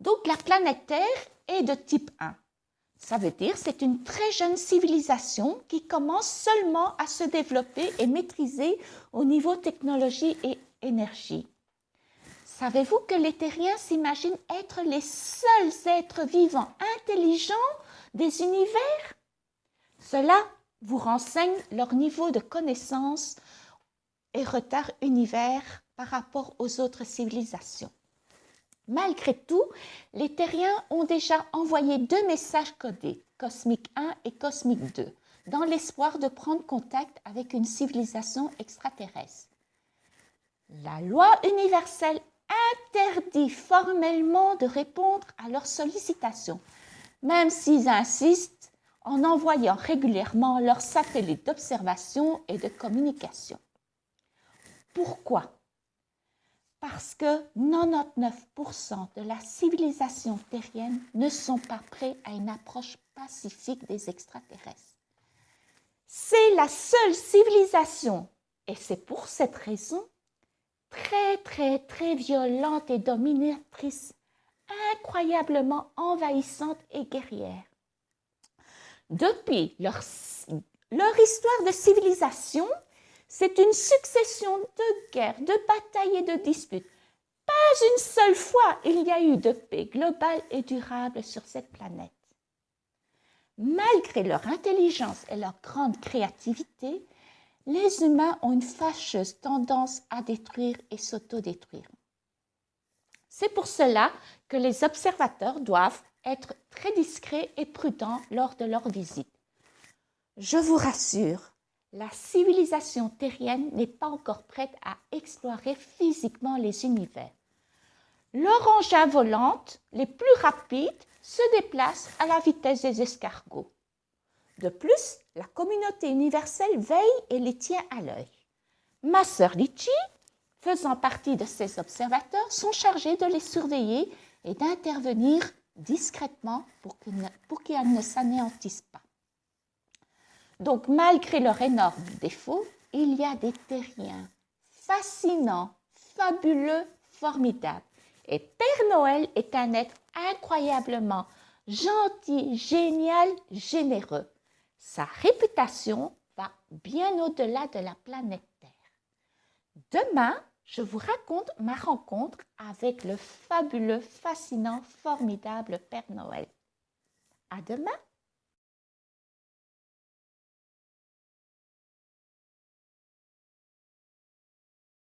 Donc la planète Terre est de type 1. Ça veut dire que c'est une très jeune civilisation qui commence seulement à se développer et maîtriser au niveau technologie et énergie. Savez-vous que les terriens s'imaginent être les seuls êtres vivants intelligents des univers? Cela vous renseigne leur niveau de connaissance et retard univers par rapport aux autres civilisations. Malgré tout, les terriens ont déjà envoyé 2 messages codés, Cosmique 1 et Cosmique 2, dans l'espoir de prendre contact avec une civilisation extraterrestre. La loi universelle interdit formellement de répondre à leurs sollicitations, même s'ils insistent en envoyant régulièrement leurs satellites d'observation et de communication. Pourquoi? Parce que 99% de la civilisation terrienne ne sont pas prêts à une approche pacifique des extraterrestres. C'est la seule civilisation, et c'est pour cette raison, très violente et dominatrice, incroyablement envahissante et guerrière. Depuis leur histoire de civilisation, c'est une succession de guerres, de batailles et de disputes. Pas une seule fois il y a eu de paix globale et durable sur cette planète. Malgré leur intelligence et leur grande créativité, les humains ont une fâcheuse tendance à détruire et s'autodétruire. C'est pour cela que les observateurs doivent être très discrets et prudents lors de leur visite. Je vous rassure, la civilisation terrienne n'est pas encore prête à explorer physiquement les univers. Leurs engins volants, les plus rapides, se déplacent à la vitesse des escargots. De plus, la communauté universelle veille et les tient à l'œil. Ma sœur Litchi, faisant partie de ces observateurs, sont chargés de les surveiller et d'intervenir discrètement pour qu'ils ne s'anéantissent pas. Donc, malgré leurs énormes défauts, il y a des terriens fascinants, fabuleux, formidables. Et Père Noël est un être incroyablement gentil, génial, généreux. Sa réputation va bien au-delà de la planète Terre. Demain, je vous raconte ma rencontre avec le fabuleux, fascinant, formidable Père Noël. À demain!